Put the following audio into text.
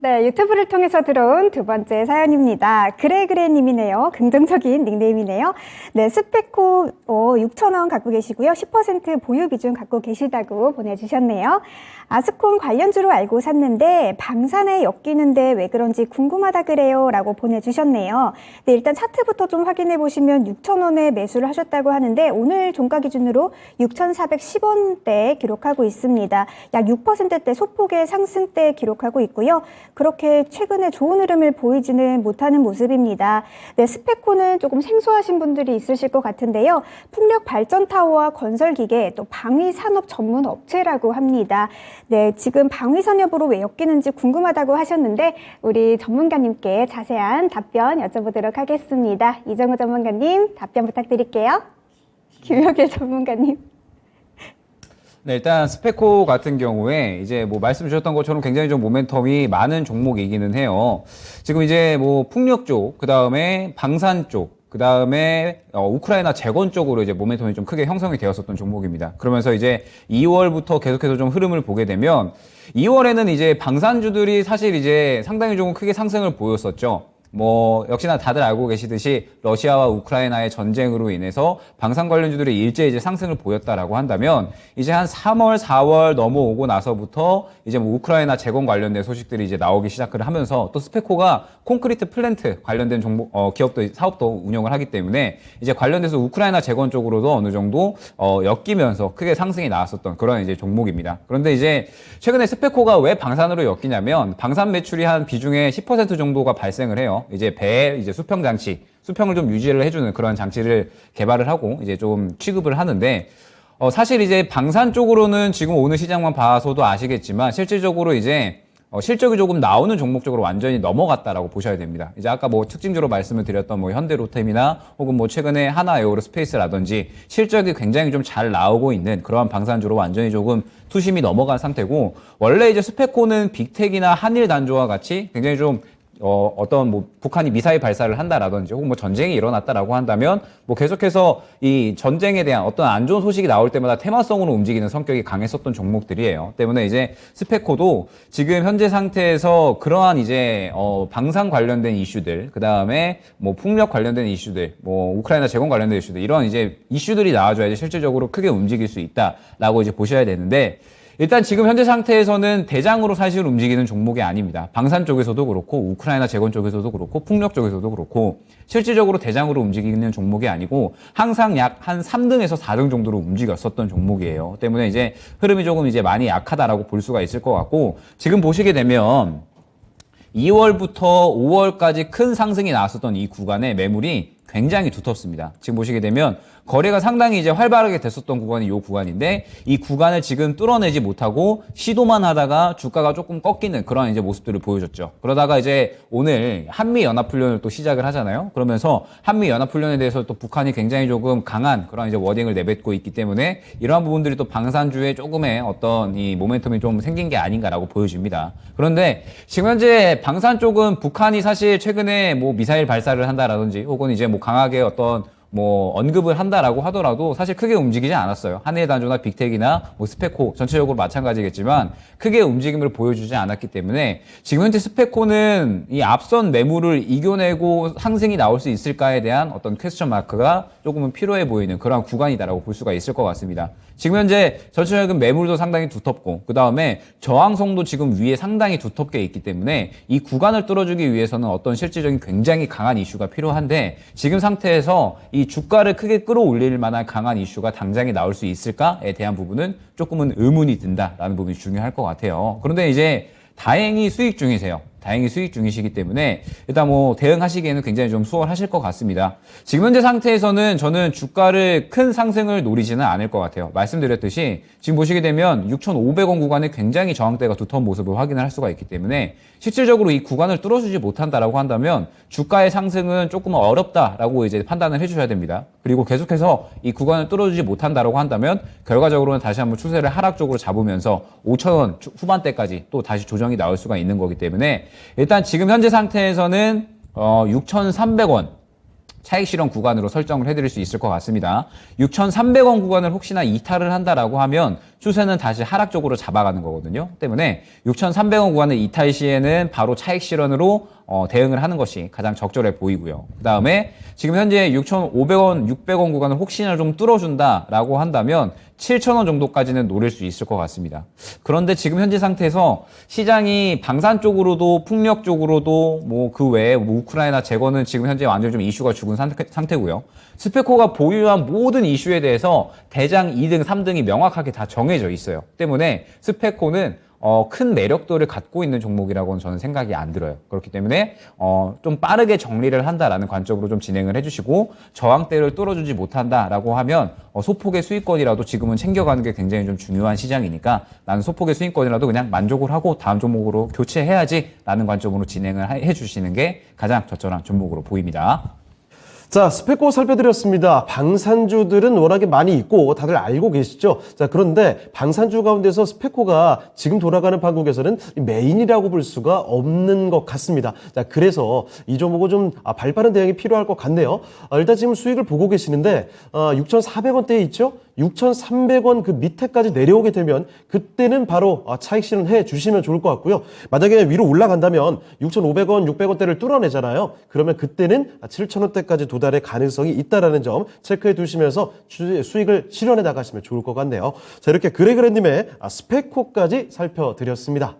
네, 유튜브를 통해서 들어온 두 번째 사연입니다. 그래그래님이네요. 긍정적인 닉네임이네요. 네, 스페코 6,000원 갖고 계시고요. 10% 보유 비중 갖고 계시다고 보내주셨네요. 아스콘 관련주로 알고 샀는데 방산에 엮이는데 왜 그런지 궁금하다 그래요 라고 보내주셨네요. 네, 일단 차트부터 좀 확인해 보시면 6,000원에 매수를 하셨다고 하는데 오늘 종가 기준으로 6,410원대 기록하고 있습니다. 약 6%대 소폭의 상승대 기록하고 있고요. 그렇게 최근에 좋은 흐름을 보이지는 못하는 모습입니다. 네, 스페코는 조금 생소하신 분들이 있으실 것 같은데요. 풍력 발전 타워와 건설 기계, 또 방위 산업 전문 업체라고 합니다. 네, 지금 방위 산업으로 왜 엮이는지 궁금하다고 하셨는데 우리 전문가님께 자세한 답변 여쭤보도록 하겠습니다. 이정우 전문가님 답변 부탁드릴게요. 김혁일 전문가님. 네, 일단 스페코 같은 경우에 이제 뭐 말씀 주셨던 것처럼 굉장히 좀 모멘텀이 많은 종목이기는 해요. 지금 이제 뭐 풍력 쪽, 그 다음에 방산 쪽, 그 다음에 우크라이나 재건 쪽으로 이제 모멘텀이 좀 크게 형성이 되었었던 종목입니다. 그러면서 이제 2월부터 계속해서 좀 흐름을 보게 되면 2월에는 이제 방산주들이 사실 이제 상당히 좀 크게 상승을 보였었죠. 뭐 역시나 다들 알고 계시듯이 러시아와 우크라이나의 전쟁으로 인해서 방산 관련주들이 일제히 이제 상승을 보였다라고 한다면 이제 한 3월, 4월 넘어오고 나서부터 이제 뭐 우크라이나 재건 관련된 소식들이 이제 나오기 시작을 하면서 또 스페코가 콘크리트 플랜트 관련된 종목 기업도 사업도 운영을 하기 때문에 이제 관련돼서 우크라이나 재건 쪽으로도 어느 정도 엮이면서 크게 상승이 나왔었던 그런 이제 종목입니다. 그런데 이제 최근에 스페코가 왜 방산으로 엮이냐면 방산 매출이 한 비중의 10% 정도가 발생을 해요. 이제 배에 이제 수평 장치, 수평을 좀 유지를 해주는 그런 장치를 개발을 하고 이제 좀 취급을 하는데, 사실 이제 방산 쪽으로는 지금 오늘 시장만 봐서도 아시겠지만 실질적으로 이제 실적이 조금 나오는 종목 쪽으로 완전히 넘어갔다라고 보셔야 됩니다. 이제 아까 뭐 특징주로 말씀을 드렸던 뭐 현대로템이나 혹은 뭐 최근에 하나에어로스페이스라든지 실적이 굉장히 좀 잘 나오고 있는 그러한 방산주로 완전히 조금 투심이 넘어간 상태고, 원래 이제 스페코는 빅텍이나 한일 단조와 같이 굉장히 좀 어떤 뭐 북한이 미사일 발사를 한다라든지 혹은 뭐 전쟁이 일어났다라고 한다면 뭐 계속해서 이 전쟁에 대한 어떤 안 좋은 소식이 나올 때마다 테마성으로 움직이는 성격이 강했었던 종목들이에요. 때문에 이제 스페코도 지금 현재 상태에서 그러한 이제 방산 관련된 이슈들, 그다음에 뭐 풍력 관련된 이슈들, 뭐 우크라이나 재건 관련된 이슈들, 이런 이제 이슈들이 나와줘야지 실질적으로 크게 움직일 수 있다라고 이제 보셔야 되는데, 일단 지금 현재 상태에서는 대장으로 사실 움직이는 종목이 아닙니다. 방산 쪽에서도 그렇고 우크라이나 재건 쪽에서도 그렇고 풍력 쪽에서도 그렇고 실질적으로 대장으로 움직이는 종목이 아니고 항상 약 한 3등에서 4등 정도로 움직였었던 종목이에요. 때문에 이제 흐름이 조금 이제 많이 약하다라고 볼 수가 있을 것 같고, 지금 보시게 되면 2월부터 5월까지 큰 상승이 나왔었던 이 구간의 매물이 굉장히 두텁습니다. 지금 보시게 되면 거래가 상당히 이제 활발하게 됐었던 구간이 이 구간인데, 이 구간을 지금 뚫어내지 못하고 시도만 하다가 주가가 조금 꺾이는 그런 이제 모습들을 보여줬죠. 그러다가 이제 오늘 한미연합훈련을 또 시작을 하잖아요. 그러면서 한미연합훈련에 대해서 또 북한이 굉장히 조금 강한 그런 이제 워딩을 내뱉고 있기 때문에 이러한 부분들이 또 방산주에 조금의 어떤 이 모멘텀이 좀 생긴 게 아닌가라고 보여집니다. 그런데 지금 현재 방산 쪽은 북한이 사실 최근에 뭐 미사일 발사를 한다라든지 혹은 이제 뭐 강하게 어떤 뭐 언급을 한다라고 하더라도 사실 크게 움직이지 않았어요. 한일단조나 빅텍이나 뭐 스페코 전체적으로 마찬가지겠지만 크게 움직임을 보여주지 않았기 때문에 지금 현재 스페코는 이 앞선 매물을 이겨내고 상승이 나올 수 있을까에 대한 어떤 퀘스천 마크가 조금은 필요해 보이는 그런 구간이다라고 볼 수가 있을 것 같습니다. 지금 현재 전체적인 매물도 상당히 두텁고 그 다음에 저항성도 지금 위에 상당히 두텁게 있기 때문에 이 구간을 뚫어주기 위해서는 어떤 실질적인 굉장히 강한 이슈가 필요한데, 지금 상태에서 이 주가를 크게 끌어올릴 만한 강한 이슈가 당장에 나올 수 있을까에 대한 부분은 조금은 의문이 든다라는 부분이 중요할 것 같아요. 그런데 이제 다행히 수익 중이세요. 다행히 수익 중이시기 때문에 일단 뭐 대응하시기에는 굉장히 좀 수월하실 것 같습니다. 지금 현재 상태에서는 저는 주가를 큰 상승을 노리지는 않을 것 같아요. 말씀드렸듯이 지금 보시게 되면 6,500원 구간에 굉장히 저항대가 두터운 모습을 확인을 할 수가 있기 때문에 실질적으로 이 구간을 뚫어주지 못한다라고 한다면 주가의 상승은 조금 어렵다라고 이제 판단을 해주셔야 됩니다. 그리고 계속해서 이 구간을 뚫어주지 못한다라고 한다면 결과적으로는 다시 한번 추세를 하락 쪽으로 잡으면서 5,000원 후반대까지 또 다시 조정이 나올 수가 있는 거기 때문에 일단 지금 현재 상태에서는 6,300원 차익 실현 구간으로 설정을 해드릴 수 있을 것 같습니다. 6,300원 구간을 혹시나 이탈을 한다라고 하면 추세는 다시 하락 쪽으로 잡아가는 거거든요. 때문에 6,300원 구간을 이탈 시에는 바로 차익 실현으로 대응을 하는 것이 가장 적절해 보이고요. 그 다음에 지금 현재 6,500원, 600원 구간을 혹시나 좀 뚫어준다라고 한다면 7,000원 정도까지는 노릴 수 있을 것 같습니다. 그런데 지금 현재 상태에서 시장이 방산 쪽으로도 풍력 쪽으로도 뭐 그 외에 뭐 우크라이나 재건은 지금 현재 완전히 좀 이슈가 죽은 상태고요. 스페코가 보유한 모든 이슈에 대해서 대장 2등, 3등이 명확하게 다 정해져 있어요. 때문에 스페코는 큰 매력도를 갖고 있는 종목이라고는 저는 생각이 안 들어요. 그렇기 때문에 좀 빠르게 정리를 한다라는 관점으로 좀 진행을 해주시고 저항대를 뚫어주지 못한다라고 하면 소폭의 수익권이라도 지금은 챙겨가는 게 굉장히 좀 중요한 시장이니까 나는 소폭의 수익권이라도 그냥 만족을 하고 다음 종목으로 교체해야지라는 관점으로 진행을 해주시는 게 가장 적절한 종목으로 보입니다. 자, 스페코 살펴드렸습니다. 방산주들은 워낙에 많이 있고 다들 알고 계시죠? 자, 그런데 방산주 가운데서 스페코가 지금 돌아가는 판국에서는 메인이라고 볼 수가 없는 것 같습니다. 자, 그래서 이 종목은 좀 발빠른 대응이 필요할 것 같네요. 일단 지금 수익을 보고 계시는데 6,400원대에 있죠? 6,300원 그 밑에까지 내려오게 되면 그때는 바로 차익 실현해 주시면 좋을 것 같고요. 만약에 위로 올라간다면 6,500원, 600원대를 뚫어내잖아요. 그러면 그때는 7,000원대까지 도달의 가능성이 있다라는 점 체크해 두시면서 수익을 실현해 나가시면 좋을 것 같네요. 자, 이렇게 그레그레님의 스페코까지 살펴드렸습니다.